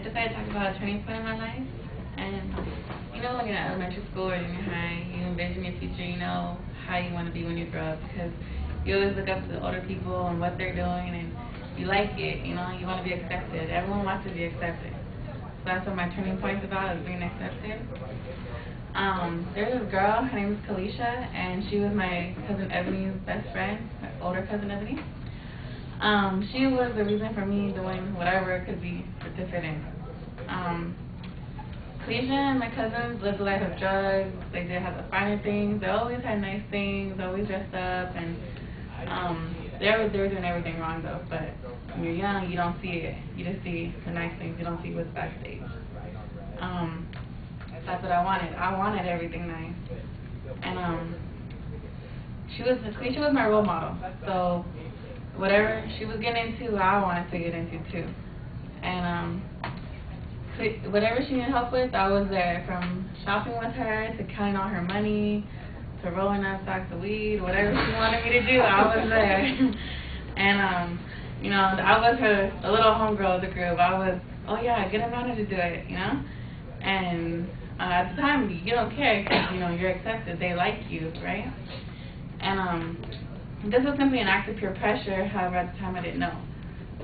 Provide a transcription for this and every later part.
decided to talk about a turning point in my life. And, you know, when you're in elementary school or junior high, you envision your future, you know, how you want to be when you grow up. Because you always look up to the older people and what they're doing, and you like it, you know, you want to be accepted. Everyone wants to be accepted. So that's what my turning point's about, is being accepted. There's this girl, her name is Kalisha, and she was my cousin Ebony's best friend, my older cousin Ebony. She was the reason for me doing whatever it could be to fit in. Kalisha and my cousins lived a life of drugs. They did have the finer things. They always had nice things, always dressed up, and they were doing everything wrong though. But when you're young, you don't see it. You just see the nice things. You don't see what's backstage. That's what I wanted. I wanted everything nice. And Kalisha was my role model. So whatever she was getting into, I wanted to get into too. And whatever she needed help with, I was there. From shopping with her to counting all her money to rolling up sacks of weed, whatever she wanted me to do, I was there. And you know, I was the little homegirl of the group. I was, oh yeah, get Amanda to do it, you know. And at the time, you don't care because, you know, you're accepted. They like you, right? And this was simply an act of peer pressure. However, at the time, I didn't know.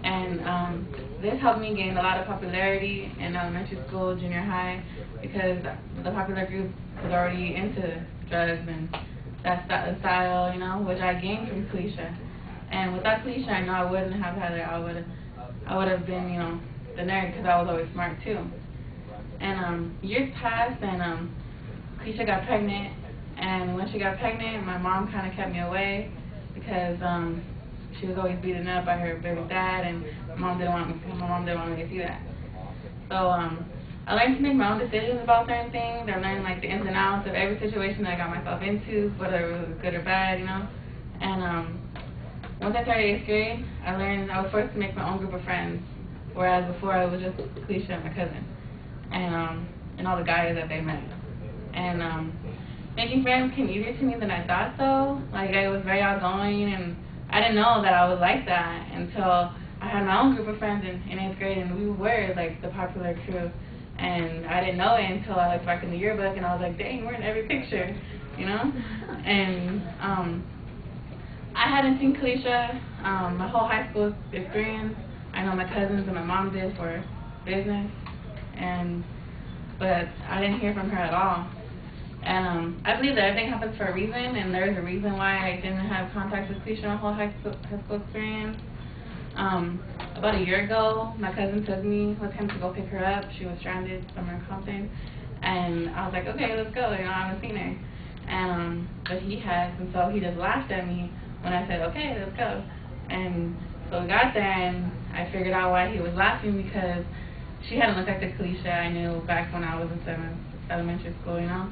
And this helped me gain a lot of popularity in elementary school, junior high, because the popular group was already into drugs and that style, you know, which I gained from Kalisha. And without Kalisha, I know I wouldn't have had it. I would have been, you know, the nerd, because I was always smart too. And years passed, and Kalisha got pregnant. And when she got pregnant, my mom kind of kept me away because she was always beaten up by her baby dad, and my mom didn't want me to see that. So I learned to make my own decisions about certain things. I learned like the ins and outs of every situation that I got myself into, whether it was good or bad, you know. And once I started 8th grade, I learned I was forced to make my own group of friends, whereas before it was just Kalisha and my cousin, and all the guys that they met. And making friends came easier to me than I thought so. Like, I was very outgoing, and I didn't know that I was like that until I had my own group of friends in 8th grade, and we were like the popular crew. And I didn't know it until I looked back in the yearbook, and I was like, dang, we're in every picture, you know? And I hadn't seen Kalisha my whole high school experience. I know my cousins and my mom did for business, but I didn't hear from her at all. And I believe that everything happens for a reason, and there's a reason why I didn't have contact with Kalisha my whole high school experience. About a year ago, my cousin took me with him to go pick her up. She was stranded somewhere in Compton, and I was like, okay, let's go. You know, I haven't seen her, and but he has, and so he just laughed at me when I said, okay, let's go. And so we got there, and I figured out why he was laughing, because she hadn't looked like the Kalisha I knew back when I was in elementary school. You know,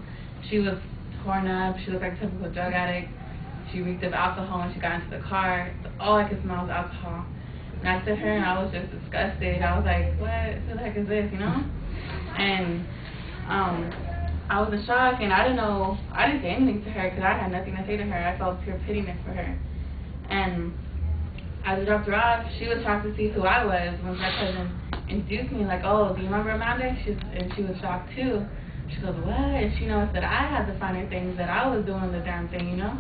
she was torn up. She looked like a typical drug addict. She reeked of alcohol when she got into the car. All I could smell was alcohol. And I stood her, and I was just disgusted. I was like, what? Who the heck is this, you know? And I was in shock, and I didn't say anything to her because I had nothing to say to her. I felt pure pityness for her. And as I dropped her off, she was shocked to see who I was when my cousin introduced me, like, oh, do you remember Amanda? And she was shocked too. She goes, what? And she noticed that I had the finer things, that I was doing the damn thing, you know?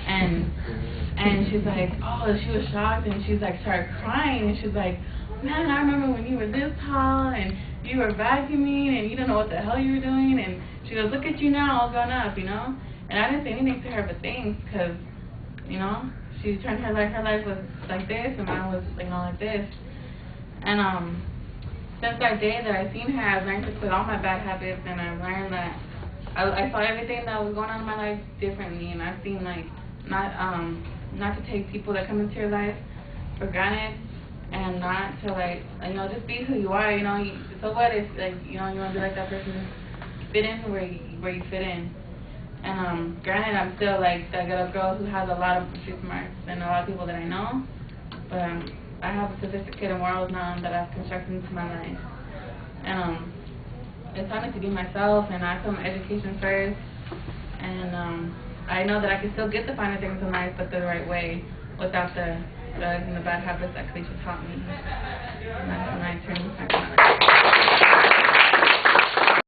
And she's like, oh, she was shocked, and she's like, started crying, and she's like, man, I remember when you were this tall, and you were vacuuming, and you didn't know what the hell you were doing, and she goes, look at you now, all grown up, you know? And I didn't say anything to her but thanks, because, you know, she turned her life was like this, and mine was, you know, like this. And since that day that I seen her, I've learned to quit all my bad habits, and I've learned that I saw everything that was going on in my life differently, and I've seen, like, not to take people that come into your life for granted, and not to, like, you know, just be who you are, you know. So what if, like, you know, you want to be like that person, fit in where you fit in. And granted, I'm still like that little girl who has a lot of street smarts and a lot of people that I know, but I have a sophisticated morals now that I've constructed into my life. And it's time to be myself, and I put my education first, and I know that I can still get the finer things in life, but the right way, without the drugs and the bad habits that Kalisha taught me. And that's when I